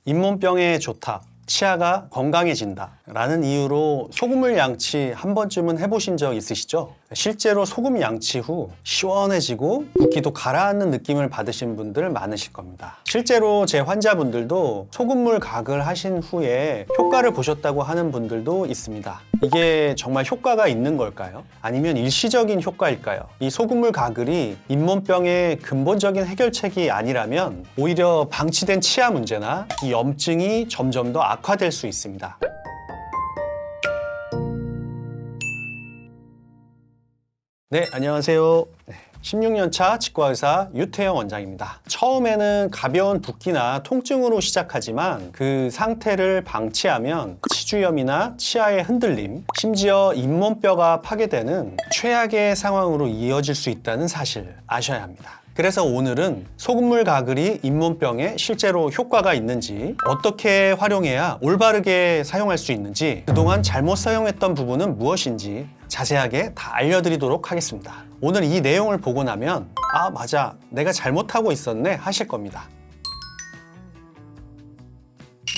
잇몸병에 좋다, 치아가 건강해진다 라는 이유로 소금물 양치 한 번쯤은 해보신 적 있으시죠? 실제로 소금 양치 후 시원해지고 붓기도 가라앉는 느낌을 받으신 분들 많으실 겁니다. 실제로 제 환자분들도 소금물 각을 하신 후에 효과를 보셨다고 하는 분들도 있습니다. 이게 정말 효과가 있는 걸까요? 아니면 일시적인 효과일까요? 이 소금물 가글이 잇몸병의 근본적인 해결책이 아니라면 오히려 방치된 치아 문제나 이 염증이 점점 더 악화될 수 있습니다. 네, 안녕하세요. 16년차 치과의사 유태영 원장입니다. 처음에는 가벼운 붓기나 통증으로 시작하지만 그 상태를 방치하면 치주염이나 치아의 흔들림, 심지어 잇몸뼈가 파괴되는 최악의 상황으로 이어질 수 있다는 사실 아셔야 합니다. 그래서 오늘은 소금물 가글이 잇몸병에 실제로 효과가 있는지, 어떻게 활용해야 올바르게 사용할 수 있는지, 그동안 잘못 사용했던 부분은 무엇인지 자세하게 다 알려드리도록 하겠습니다. 오늘 이 내용을 보고 나면 아, 맞아, 내가 잘못하고 있었네 하실 겁니다.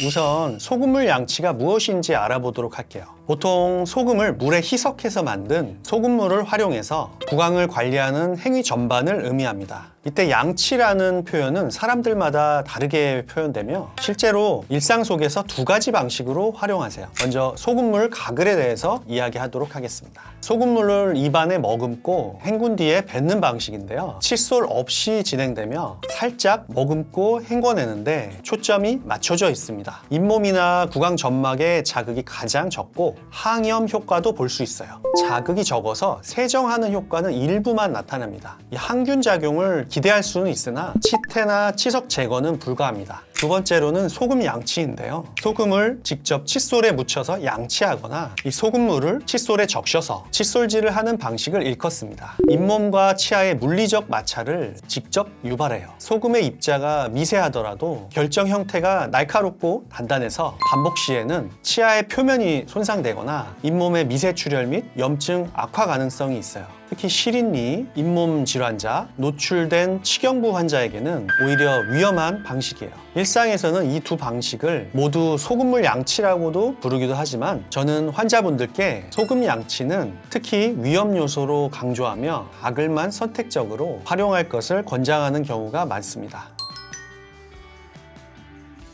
우선 소금물 양치가 무엇인지 알아보도록 할게요. 보통 소금을 물에 희석해서 만든 소금물을 활용해서 구강을 관리하는 행위 전반을 의미합니다. 이때 양치라는 표현은 사람들마다 다르게 표현되며 실제로 일상 속에서 두 가지 방식으로 활용하세요. 먼저 소금물 가글에 대해서 이야기하도록 하겠습니다. 소금물을 입안에 머금고 헹군 뒤에 뱉는 방식인데요. 칫솔 없이 진행되며 살짝 머금고 헹궈내는데 초점이 맞춰져 있습니다. 잇몸이나 구강 점막에 자극이 가장 적고 항염 효과도 볼 수 있어요. 자극이 적어서 세정하는 효과는 일부만 나타납니다. 이 항균 작용을 기대할 수는 있으나 치태나 치석 제거는 불가합니다. 두 번째로는 소금 양치인데요. 소금을 직접 칫솔에 묻혀서 양치하거나 이 소금물을 칫솔에 적셔서 칫솔질을 하는 방식을 일컫습니다. 잇몸과 치아의 물리적 마찰을 직접 유발해요. 소금의 입자가 미세하더라도 결정 형태가 날카롭고 단단해서 반복 시에는 치아의 표면이 손상되거나 잇몸의 미세 출혈 및 염증 악화 가능성이 있어요. 특히 실인리, 잇몸 질환자, 노출된 치경부 환자에게는 오히려 위험한 방식이에요. 일상에서는 이 두 방식을 모두 소금물 양치라고도 부르기도 하지만 저는 환자분들께 소금 양치는 특히 위험 요소로 강조하며 가글만 선택적으로 활용할 것을 권장하는 경우가 많습니다.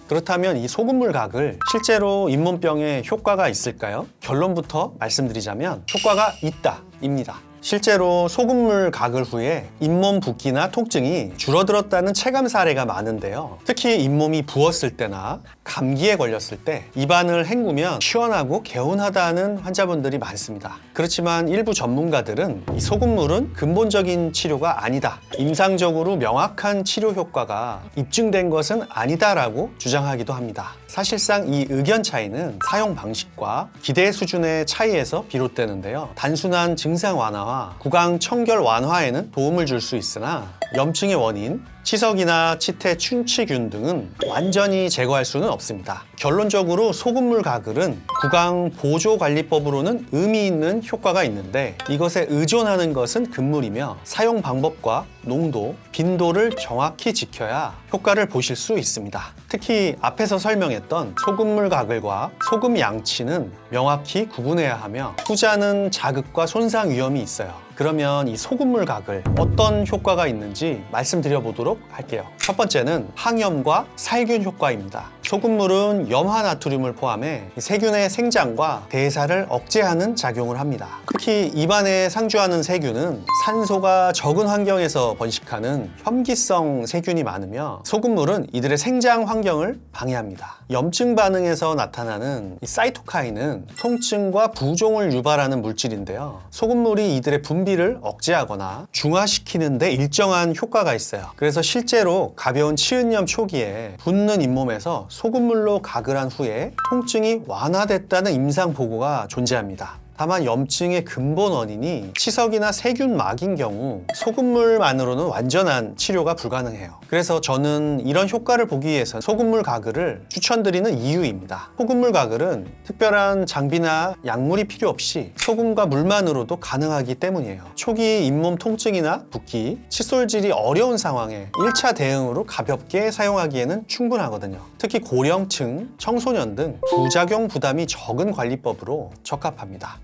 그렇다면 이 소금물 가글 실제로 잇몸병에 효과가 있을까요? 결론부터 말씀드리자면 효과가 있다입니다. 실제로 소금물 가글 후에 잇몸 붓기나 통증이 줄어들었다는 체감 사례가 많은데요. 특히 잇몸이 부었을 때나 감기에 걸렸을 때 입안을 헹구면 시원하고 개운하다는 환자분들이 많습니다. 그렇지만 일부 전문가들은 이 소금물은 근본적인 치료가 아니다, 임상적으로 명확한 치료 효과가 입증된 것은 아니다라고 주장하기도 합니다. 사실상 이 의견 차이는 사용 방식과 기대 수준의 차이에서 비롯되는데요. 단순한 증상 완화와 구강 청결 완화에는 도움을 줄 수 있으나 염증의 원인, 치석이나 치태 충치균 등은 완전히 제거할 수는 없습니다. 결론적으로 소금물 가글은 구강 보조관리법으로는 의미 있는 효과가 있는데 이것에 의존하는 것은 금물이며 사용 방법과 농도, 빈도를 정확히 지켜야 효과를 보실 수 있습니다. 특히 앞에서 설명했던 소금물 가글과 소금 양치는 명확히 구분해야 하며 후자는 자극과 손상 위험이 있어요. 그러면 이 소금물 가글 어떤 효과가 있는지 말씀드려 보도록 할게요. 첫 번째는 항염과 살균 효과입니다. 소금물은 염화나트륨을 포함해 세균의 생장과 대사를 억제하는 작용을 합니다. 특히 입안에 상주하는 세균은 산소가 적은 환경에서 번식하는 혐기성 세균이 많으며 소금물은 이들의 생장 환경을 방해합니다. 염증 반응에서 나타나는 이 사이토카인은 통증과 부종을 유발하는 물질인데요. 소금물이 이들의 분비를 억제하거나 중화시키는 데 일정한 효과가 있어요. 그래서 실제로 가벼운 치은염 초기에 붓는 잇몸에서 소금물로 가글한 후에 통증이 완화됐다는 임상 보고가 존재합니다. 다만 염증의 근본 원인이 치석이나 세균막인 경우 소금물만으로는 완전한 치료가 불가능해요. 그래서 저는 이런 효과를 보기 위해서 소금물 가글을 추천드리는 이유입니다. 소금물 가글은 특별한 장비나 약물이 필요 없이 소금과 물만으로도 가능하기 때문이에요. 초기 잇몸 통증이나 붓기, 칫솔질이 어려운 상황에 1차 대응으로 가볍게 사용하기에는 충분하거든요. 특히 고령층, 청소년 등 부작용 부담이 적은 관리법으로 적합합니다.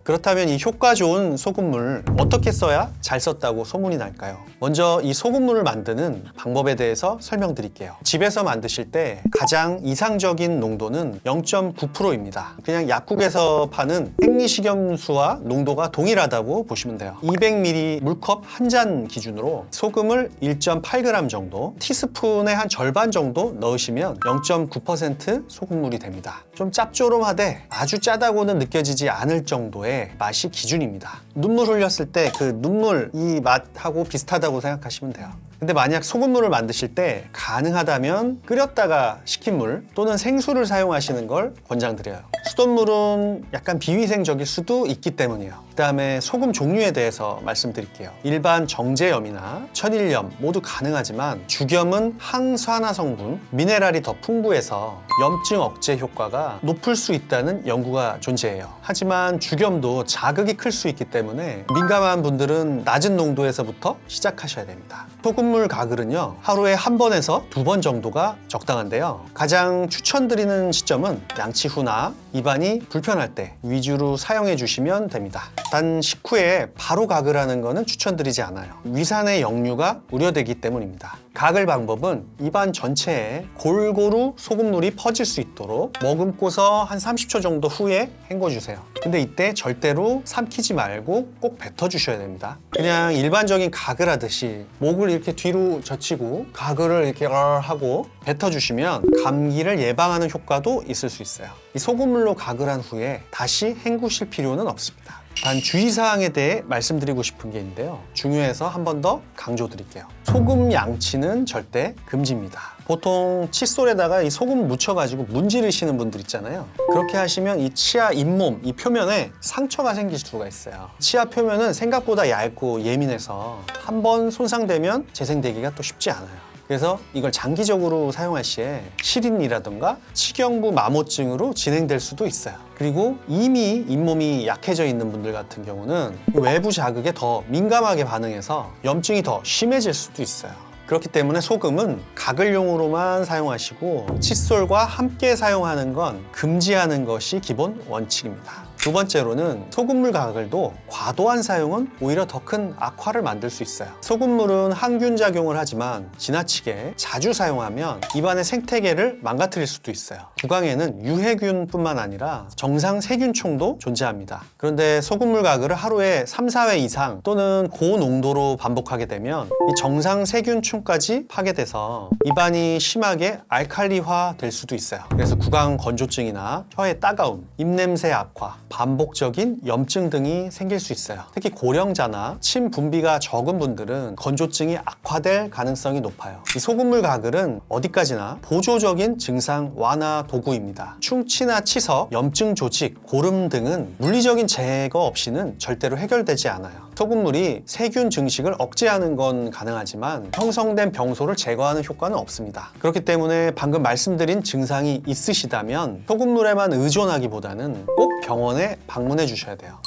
그렇다면 이 효과 좋은 소금물 어떻게 써야 잘 썼다고 소문이 날까요? 먼저 이 소금물을 만드는 방법에 대해서 설명드릴게요. 집에서 만드실 때 가장 이상적인 농도는 0.9%입니다. 그냥 약국에서 파는 생리식염수와 농도가 동일하다고 보시면 돼요. 200ml 물컵 한 잔 기준으로 소금을 1.8g 정도, 티스푼의 한 절반 정도 넣으시면 0.9% 소금물이 됩니다. 좀 짭조름하되 아주 짜다고는 느껴지지 않을 정도의 맛이 기준입니다. 눈물 흘렸을 때 그 눈물 이 맛하고 비슷하다고 생각하시면 돼요. 근데 만약 소금물을 만드실 때 가능하다면 끓였다가 식힌 물 또는 생수를 사용하시는 걸 권장드려요. 수돗물은 약간 비위생적일 수도 있기 때문이에요. 그 다음에 소금 종류에 대해서 말씀드릴게요. 일반 정제염이나 천일염 모두 가능하지만 죽염은 항산화 성분, 미네랄이 더 풍부해서 염증 억제 효과가 높을 수 있다는 연구가 존재해요. 하지만 죽염도 자극이 클 수 있기 때문에 민감한 분들은 낮은 농도에서부터 시작하셔야 됩니다. 소금물 가글은요, 하루에 1번에서 2번 정도가 적당한데요. 가장 추천드리는 시점은 양치 후나 입안이 불편할 때 위주로 사용해 주시면 됩니다. 단 식후에 바로 가글하는 것은 추천드리지 않아요. 위산의 역류가 우려되기 때문입니다. 가글 방법은 입안 전체에 골고루 소금물이 퍼질 수 있도록 머금고서 한 30초 정도 후에 헹궈주세요. 근데 이때 절대로 삼키지 말고 꼭 뱉어주셔야 됩니다. 그냥 일반적인 가글 하듯이 목을 이렇게 뒤로 젖히고 가글을 이렇게 하고 뱉어주시면 감기를 예방하는 효과도 있을 수 있어요. 이 소금물로 가글한 후에 다시 헹구실 필요는 없습니다. 단 주의사항에 대해 말씀드리고 싶은 게 있는데요. 중요해서 한 번 더 강조드릴게요. 소금 양치는 절대 금지입니다. 보통 칫솔에다가 이 소금 묻혀가지고 문지르시는 분들 있잖아요. 그렇게 하시면 이 치아 잇몸, 이 표면에 상처가 생길 수가 있어요. 치아 표면은 생각보다 얇고 예민해서 한 번 손상되면 재생되기가 또 쉽지 않아요. 그래서 이걸 장기적으로 사용할 시에 시린이라던가 치경부 마모증으로 진행될 수도 있어요. 그리고 이미 잇몸이 약해져 있는 분들 같은 경우는 외부 자극에 더 민감하게 반응해서 염증이 더 심해질 수도 있어요. 그렇기 때문에 소금은 가글용으로만 사용하시고 칫솔과 함께 사용하는 건 금지하는 것이 기본 원칙입니다. 두 번째로는 소금물 가글도 과도한 사용은 오히려 더 큰 악화를 만들 수 있어요. 소금물은 항균 작용을 하지만 지나치게 자주 사용하면 입안의 생태계를 망가뜨릴 수도 있어요. 구강에는 유해균뿐만 아니라 정상 세균총도 존재합니다. 그런데 소금물 가글을 하루에 3, 4회 이상 또는 고농도로 반복하게 되면 이 정상 세균총까지 파괴돼서 입안이 심하게 알칼리화 될 수도 있어요. 그래서 구강 건조증이나 혀의 따가움, 입냄새 악화, 반복적인 염증 등이 생길 수 있어요. 특히 고령자나 침 분비가 적은 분들은 건조증이 악화될 가능성이 높아요. 이 소금물 가글은 어디까지나 보조적인 증상 완화 도구입니다. 충치나 치석, 염증 조직, 고름 등은 물리적인 제거 없이는 절대로 해결되지 않아요. 소금물이 세균 증식을 억제하는 건 가능하지만 형성된 병소를 제거하는 효과는 없습니다. 그렇기 때문에 방금 말씀드린 증상이 있으시다면 소금물에만 의존하기보다는 꼭 병원에 방문해 주셔야 돼요.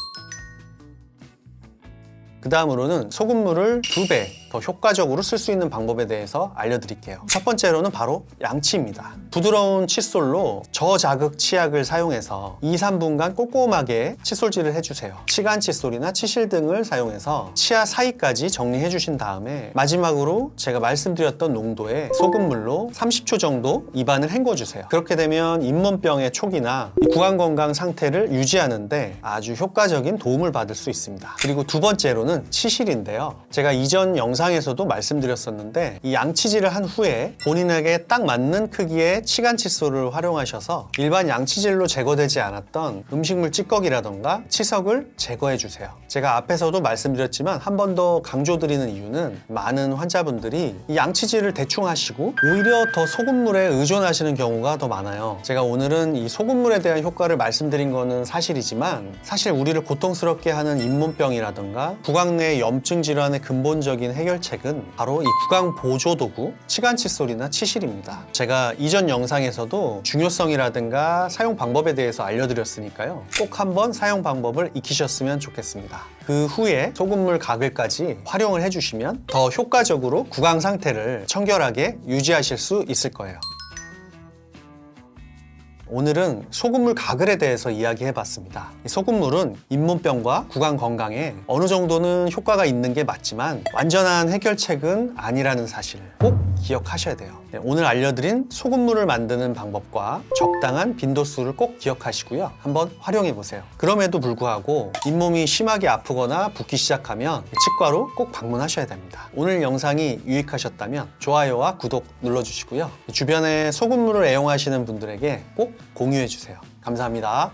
그 다음으로는 소금물을 2배 더 효과적으로 쓸 수 있는 방법에 대해서 알려드릴게요. 첫 번째로는 바로 양치입니다. 부드러운 칫솔로 저자극 치약을 사용해서 2, 3분간 꼼꼼하게 칫솔질을 해주세요. 치간 칫솔이나 치실 등을 사용해서 치아 사이까지 정리해 주신 다음에 마지막으로 제가 말씀드렸던 농도의 소금물로 30초 정도 입안을 헹궈주세요. 그렇게 되면 잇몸병의 촉이나 구강 건강 상태를 유지하는데 아주 효과적인 도움을 받을 수 있습니다. 그리고 두 번째로는 치실인데요. 제가 이전 영상 영상에서도 말씀드렸었는데 이 양치질을 한 후에 본인에게 딱 맞는 크기의 치간 칫솔을 활용하셔서 일반 양치질로 제거되지 않았던 음식물 찌꺼기라던가 치석을 제거해 주세요. 제가 앞에서도 말씀드렸지만 한 번 더 강조드리는 이유는 많은 환자분들이 이 양치질을 대충 하시고 오히려 더 소금물에 의존하시는 경우가 더 많아요. 제가 오늘은 이 소금물에 대한 효과를 말씀드린 거는 사실이지만 사실 우리를 고통스럽게 하는 잇몸병이라던가 구강 내 염증 질환의 근본적인 해결책은 바로 이 구강 보조 도구 치간 칫솔이나 치실입니다. 제가 이전 영상에서도 중요성이라든가 사용 방법에 대해서 알려드렸으니까요. 꼭 한번 사용 방법을 익히셨으면 좋겠습니다. 그 후에 소금물 가글까지 활용을 해주시면 더 효과적으로 구강 상태를 청결하게 유지하실 수 있을 거예요. 오늘은 소금물 가글에 대해서 이야기해봤습니다. 소금물은 잇몸병과 구강 건강에 어느 정도는 효과가 있는 게 맞지만 완전한 해결책은 아니라는 사실 꼭 기억하셔야 돼요. 오늘 알려드린 소금물을 만드는 방법과 적당한 빈도수를 꼭 기억하시고요. 한번 활용해보세요. 그럼에도 불구하고 잇몸이 심하게 아프거나 붓기 시작하면 치과로 꼭 방문하셔야 됩니다. 오늘 영상이 유익하셨다면 좋아요와 구독 눌러주시고요. 주변에 소금물을 애용하시는 분들에게 꼭 공유해주세요. 감사합니다.